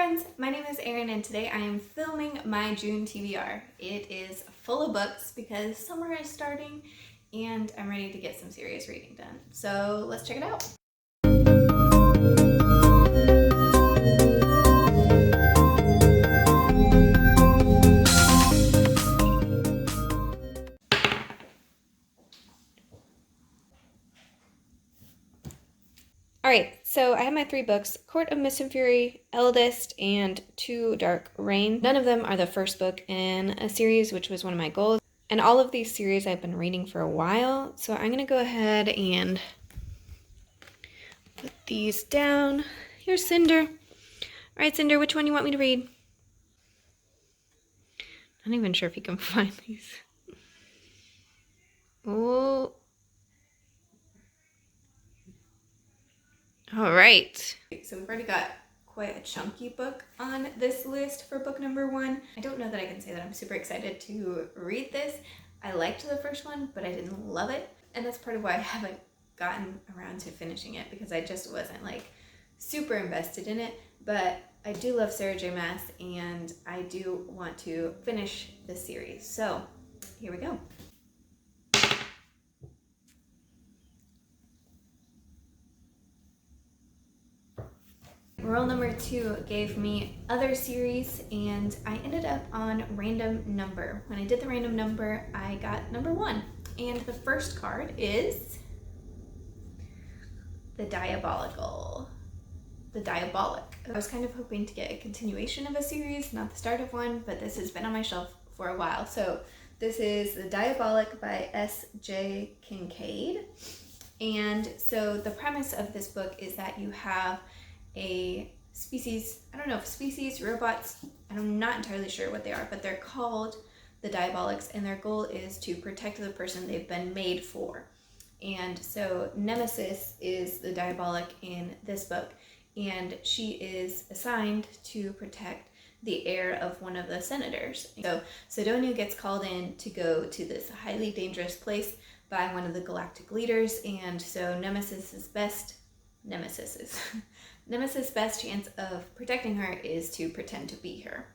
friends, my name is Erin and today I am filming my June TBR. It is full of books because summer is starting and I'm ready to get some serious reading done. So let's check it out. Alright, so I have my 3 books, Court of Mist and Fury, Eldest, and Two Dark Reign. None of them are the first book in a series, which was one of my goals. And all of these series I've been reading for a while, so I'm going to go ahead and put these down. Here's Cinder. Alright, Cinder, which one do you want me to read? I'm not even sure if you can find these. Oh. All right. So we've already got quite a chunky book on this list for book number 1. I don't know that I can say that I'm super excited to read this. I liked the first one, but I didn't love it. And that's part of why I haven't gotten around to finishing it, because I just wasn't like super invested in it. But I do love Sarah J. Maas and I do want to finish this series. So here we go. Roll number 2 gave me other series and I ended up on random number. When I did the random number, I got number 1. And the first card is the Diabolic. I was kind of hoping to get a continuation of a series, not the start of one, but this has been on my shelf for a while. So this is the Diabolic by S.J. Kincaid. And so the premise of this book is that you have a species, I don't know if species, robots, I'm not entirely sure what they are, but they're called the Diabolics, and their goal is to protect the person they've been made for. And so Nemesis is the Diabolic in this book, and she is assigned to protect the heir of one of the senators. So Sidonia gets called in to go to this highly dangerous place by one of the galactic leaders, and so Nemesis's best chance of protecting her is to pretend to be her.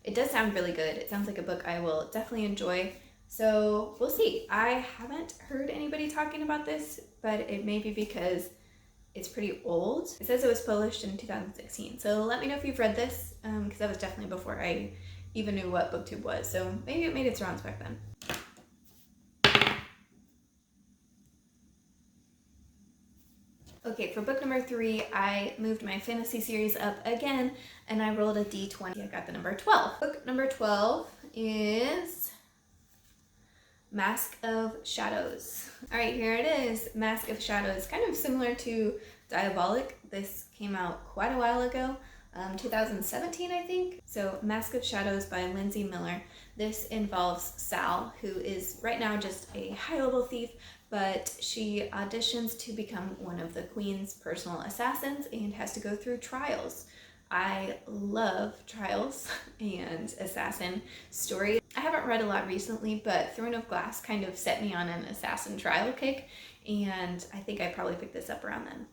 It does sound really good. It sounds like a book I will definitely enjoy. So we'll see. I haven't heard anybody talking about this, but it may be because it's pretty old. It says it was published in 2016. So let me know if you've read this, because that was definitely before I even knew what BookTube was. So maybe it made its rounds back then. Okay, for book number 3, I moved my fantasy series up again, and I rolled a d20. I got the number 12. Book number 12 is Mask of Shadows. All right, here it is, Mask of Shadows. Kind of similar to Diabolic. This came out quite a while ago, 2017, I think. So Mask of Shadows by Lindsay Miller. This involves Sal, who is right now just a high-level thief, but she auditions to become one of the Queen's personal assassins and has to go through trials. I love trials and assassin stories. I haven't read a lot recently, but Throne of Glass kind of set me on an assassin trial kick, and I think I probably picked this up around then.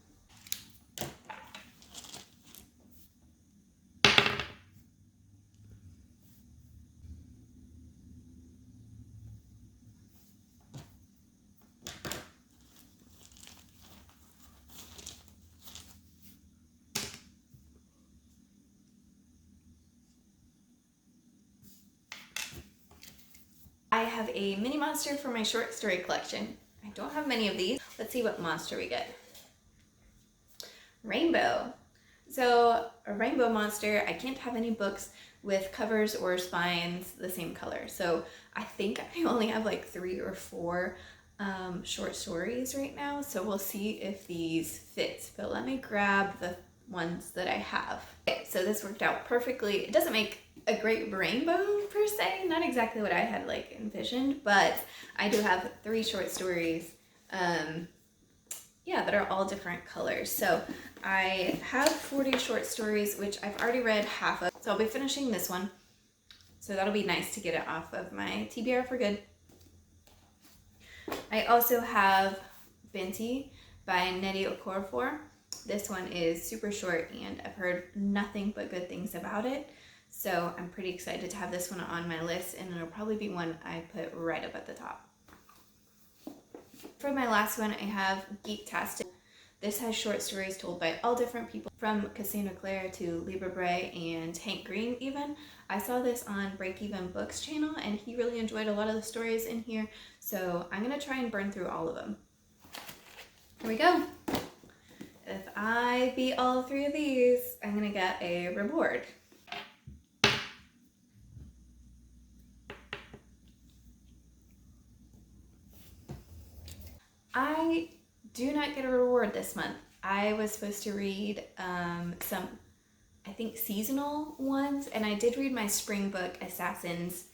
I have a mini monster for my short story collection. I don't have many of these. Let's see what monster we get. Rainbow. So a rainbow monster, I can't have any books with covers or spines the same color. So I think I only have like 3 or 4 short stories right now. So we'll see if these fit. But let me grab the ones that I have. Okay, so this worked out perfectly. It doesn't make a great rainbow per se, not exactly what I had like envisioned, but I do have 3 short stories that are all different colors. So I have 40 short stories, which I've already read half of, so I'll be finishing this one, so that'll be nice to get it off of my TBR for good. I also have Binti by Nnedi Okorafor. This one is super short and I've heard nothing but good things about it. So I'm pretty excited to have this one on my list, and it'll probably be one I put right up at the top. For my last one, I have Geektastic. This has short stories told by all different people, from Cassandra Clare to Libra Bray and Hank Green even. I saw this on Break Even Books channel, and he really enjoyed a lot of the stories in here, so I'm going to try and burn through all of them. Here we go. If I beat all 3 of these, I'm going to get a reward. I do not get a reward this month. I was supposed to read some, I think, seasonal ones, and I did read my spring book, Assassin's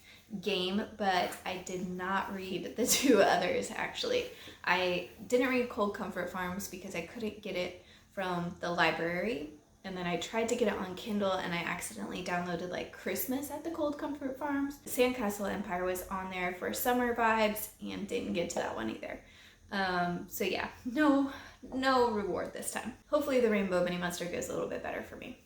Game, but I did not read the 2 others, actually. I didn't read Cold Comfort Farms because I couldn't get it from the library, and then I tried to get it on Kindle, and I accidentally downloaded like Christmas at the Cold Comfort Farms. Sandcastle Empire was on there for summer vibes, and didn't get to that one either. So yeah, no reward this time. Hopefully the Rainbow Mini Monster goes a little bit better for me.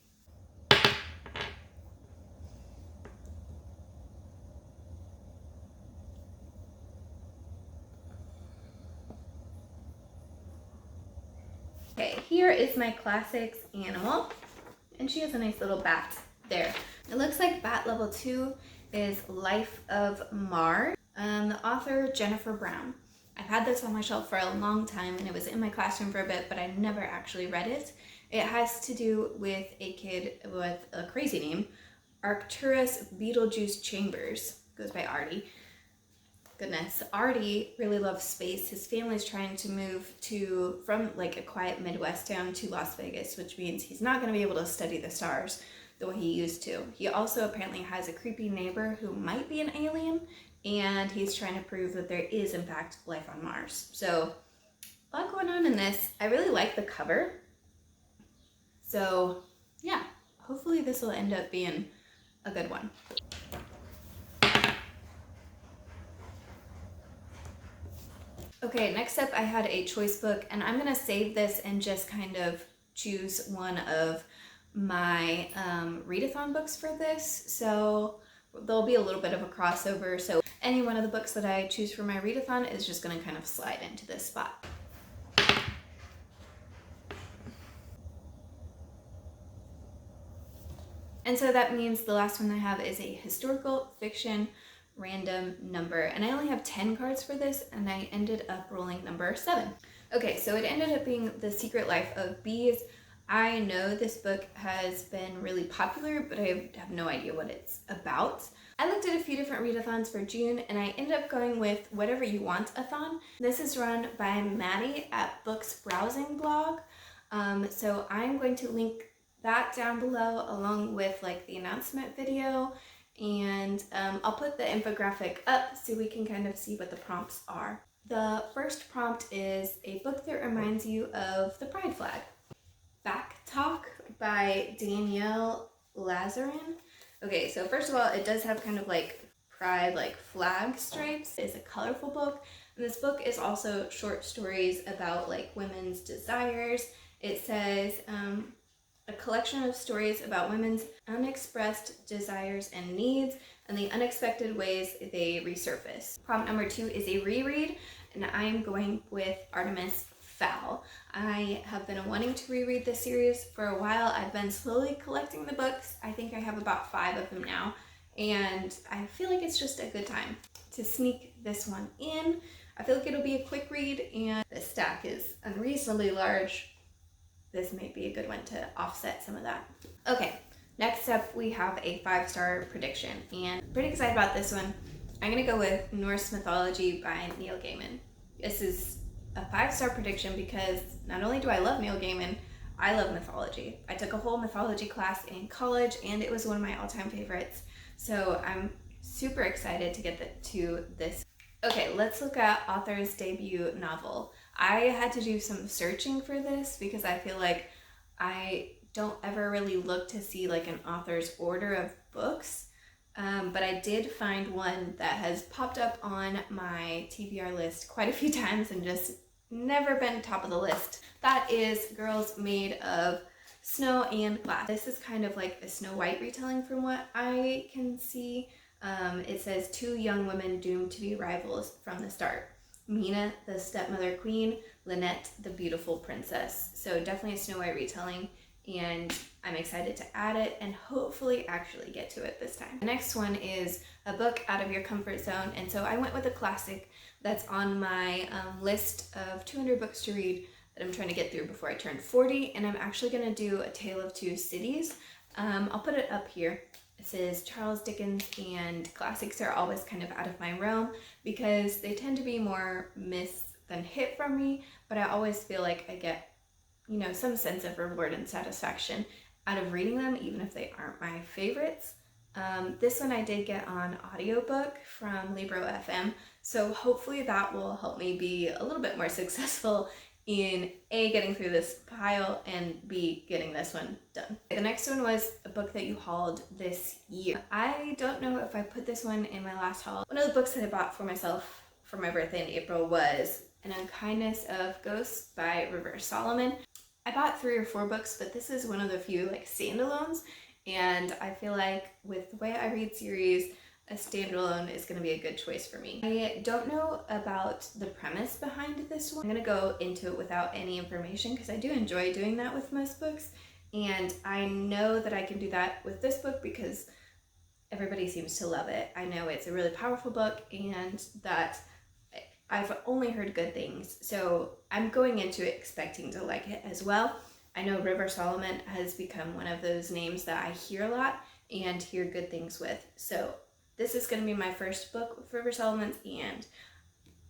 Okay, here is my classics animal, and she has a nice little bat there. It looks like bat level 2 is Life of Mars. The author, Jennifer Brown. I've had this on my shelf for a long time, and it was in my classroom for a bit, but I never actually read it. It has to do with a kid with a crazy name, Arcturus Beetlejuice Chambers. Goes by Artie. Goodness, Artie really loves space. His family's trying to move from like a quiet Midwest town to Las Vegas, which means he's not going to be able to study the stars the way he used to. He also apparently has a creepy neighbor who might be an alien, and he's trying to prove that there is in fact life on Mars. So a lot going on in this. I really like the cover. So yeah, hopefully this will end up being a good one. Okay, next up I had a choice book, and I'm gonna save this and just kind of choose one of my readathon books for this. So there'll be a little bit of a crossover. So any one of the books that I choose for my readathon is just gonna kind of slide into this spot. And so that means the last one I have is a historical fiction random number, and I only have 10 cards for this, and I ended up rolling number 7. Okay, so it ended up being The Secret Life of Bees. I know this book has been really popular, but I have no idea what it's about. I looked at a few different readathons for June, and I ended up going with Whatever You Want-a-thon. This is run by Maddie at Books Browsing Blog. So I'm going to link that down below along with like the announcement video, and I'll put the infographic up so we can kind of see what the prompts are. The first prompt is a book that reminds you of the pride flag. Back Talk by Danielle Lazarin. Okay, so first of all, it does have kind of like pride, like flag stripes. It's a colorful book, and this book is also short stories about like women's desires. It says a collection of stories about women's unexpressed desires and needs and the unexpected ways they resurface. Prompt number 2 is a reread, and I am going with Artemis Fowl. I have been wanting to reread this series for a while. I've been slowly collecting the books. I think I have about 5 of them now, and I feel like it's just a good time to sneak this one in. I feel like it'll be a quick read, and the stack is unreasonably large. This may be a good one to offset some of that. Okay, next up we have a 5-star prediction, and I'm pretty excited about this one. I'm gonna go with Norse Mythology by Neil Gaiman. This is a 5-star prediction because not only do I love Neil Gaiman, I love mythology. I took a whole mythology class in college, and it was one of my all-time favorites. So I'm super excited to get to this. Okay, let's look at author's debut novel. I had to do some searching for this because I feel like I don't ever really look to see like an author's order of books, but I did find one that has popped up on my TBR list quite a few times and just never been top of the list. That is Girls Made of Snow and Glass. This is kind of like a Snow White retelling from what I can see. It says 2 young women doomed to be rivals from the start. Mina, the stepmother queen, Lynette, the beautiful princess. So definitely a Snow White retelling, and I'm excited to add it and hopefully actually get to it this time. The next one is a book out of your comfort zone, and so I went with a classic that's on my list of 200 books to read that I'm trying to get through before I turn 40, and I'm actually going to do A Tale of Two Cities. I'll put it up here. It says Charles Dickens, and classics are always kind of out of my realm because they tend to be more miss than hit from me, but I always feel like I get, you know, some sense of reward and satisfaction out of reading them, even if they aren't my favorites. This one I did get on audiobook from Libro FM, so hopefully that will help me be a little bit more successful in A, getting through this pile, and B, getting this one done. The next one was a book that you hauled this year. I don't know if I put this one in my last haul. One of the books that I bought for myself for my birthday in April was An Unkindness of Ghosts by River Solomon. I bought 3 or 4 books, but this is one of the few like standalones, and I feel like with the way I read series, a standalone is going to be a good choice for me. I don't know about the premise behind this one. I'm going to go into it without any information because I do enjoy doing that with most books, and I know that I can do that with this book because everybody seems to love it. I know it's a really powerful book and that I've only heard good things, so I'm going into it expecting to like it as well. I know River Solomon has become one of those names that I hear a lot and hear good things with, so this is going to be my first book with River Solomon, and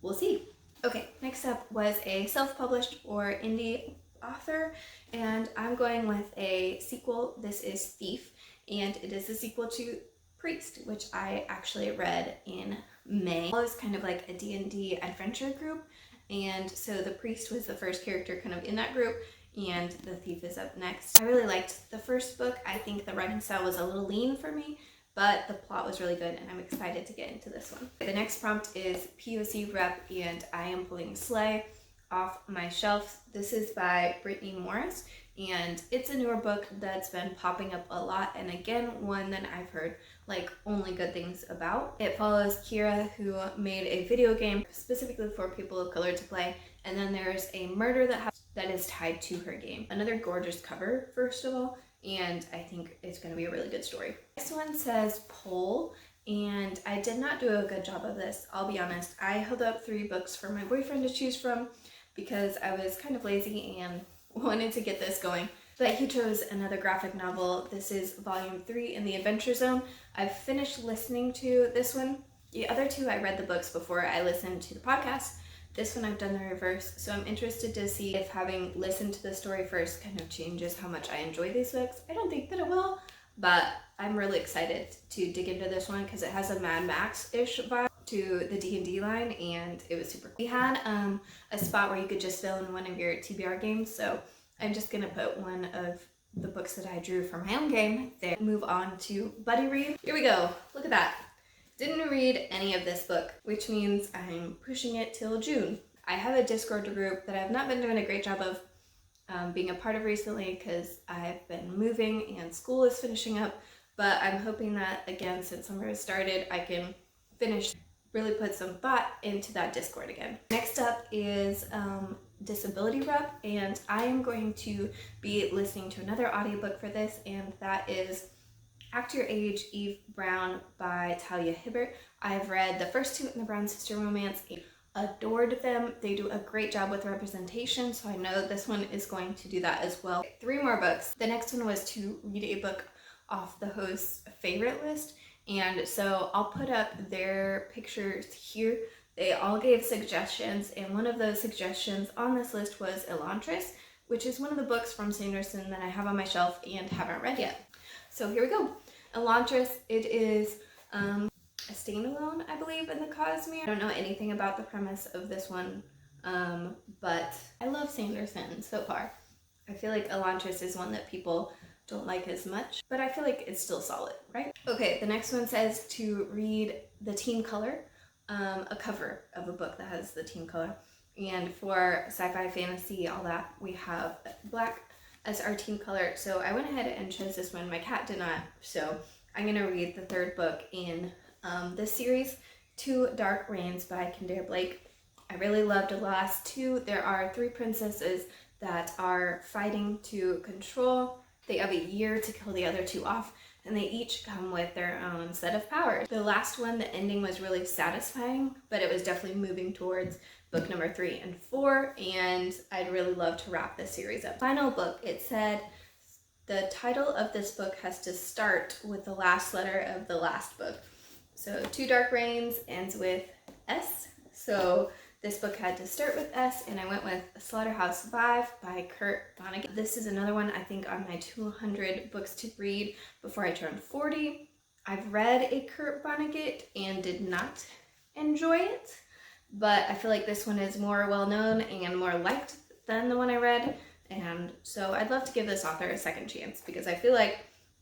we'll see. Okay, next up was a self-published or indie author, and I'm going with a sequel. This is Thief, and it is a sequel to Priest, which I actually read in May. It was kind of like a D&D adventure group, and so the Priest was the first character kind of in that group, and the Thief is up next. I really liked the first book. I think the writing style was a little lean for me, but the plot was really good, and I'm excited to get into this one. The next prompt is POC Rep, and I am pulling Slay off my shelf. This is by Brittany Morris, and it's a newer book that's been popping up a lot, and again, one that I've heard like only good things about. It follows Kira, who made a video game specifically for people of color to play, and then there's a murder that is tied to her game. Another gorgeous cover, first of all, and I think it's going to be a really good story. This one says Pull, and I did not do a good job of this, I'll be honest. I held up 3 books for my boyfriend to choose from because I was kind of lazy and wanted to get this going. But he chose another graphic novel. This is volume 3 in the Adventure Zone. I've finished listening to this one. The other 2 I read the books before I listened to the podcast. This one I've done the reverse, so I'm interested to see if having listened to the story first kind of changes how much I enjoy these books. I don't think that it will, but I'm really excited to dig into this one because it has a Mad Max-ish vibe to the D&D line, and it was super cool. We had a spot where you could just fill in one of your TBR games, so I'm just going to put one of the books that I drew for my own game there. Move on to Buddy Read. Here we go. Look at that. Didn't read any of this book, which means I'm pushing it till June. I have a Discord group that I've not been doing a great job of being a part of recently because I've been moving and school is finishing up, but I'm hoping that, again, since summer has started, I can really put some thought into that Discord again. Next up is Disability Rep, and I am going to be listening to another audiobook for this, and that is Act Your Age, Eve Brown by Talia Hibbert. I've read the first 2 in the Brown Sister romance. I adored them. They do a great job with representation, so I know this one is going to do that as well. 3 more books. The next one was to read a book off the host's favorite list, and so I'll put up their pictures here. They all gave suggestions, and one of those suggestions on this list was Elantris, which is one of the books from Sanderson that I have on my shelf and haven't read yet. So here we go. Elantris, it is a standalone, I believe, in the Cosmere. I don't know anything about the premise of this one, but I love Sanderson so far. I feel like Elantris is one that people don't like as much, but I feel like it's still solid, right? Okay, the next one says to read the team color, a cover of a book that has the team color. And for sci-fi, fantasy, all that, we have black as our team color. So I went ahead and chose this one. My cat did not. So I'm going to read the third book in this series, Two Dark Reigns by Cinder Blake. I really loved the last two. There are 3 princesses that are fighting to control. They have a year to kill the other 2 off, and they each come with their own set of powers. The last one, the ending was really satisfying, but it was definitely moving towards book number 3 and 4, and I'd really love to wrap this series up. Final book, it said the title of this book has to start with the last letter of the last book. So Two Dark Reigns ends with S, so this book had to start with S, and I went with Slaughterhouse 5 by Vonnegut. This is another one I think on my 200 books to read before I turn 40. I've read a Vonnegut and did not enjoy it, but I feel like this one is more well-known and more liked than the one I read, and so I'd love to give this author a second chance because I feel like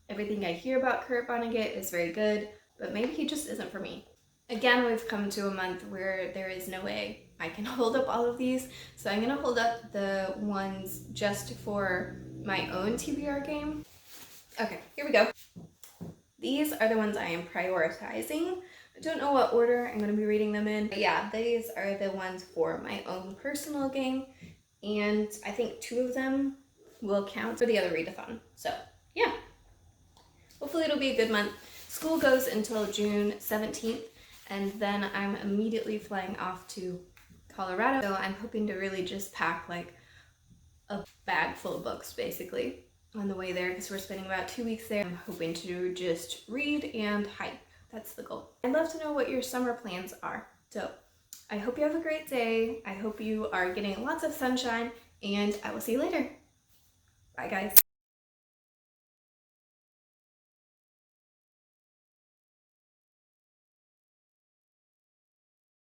everything I hear about Vonnegut is very good, but maybe he just isn't for me. Again, we've come to a month where there is no way I can hold up all of these, so I'm going to hold up the ones just for my own TBR game. Okay, here we go. These are the ones I am prioritizing. I don't know what order I'm going to be reading them in, but yeah, these are the ones for my own personal game, and I think 2 of them will count for the other readathon. So yeah, hopefully it'll be a good month. School goes until June 17th, and then I'm immediately flying off to Colorado. So I'm hoping to really just pack like a bag full of books basically on the way there because we're spending about 2 weeks there. I'm hoping to just read and hike. That's the goal. I'd love to know what your summer plans are. So I hope you have a great day. I hope you are getting lots of sunshine, and I will see you later. Bye guys.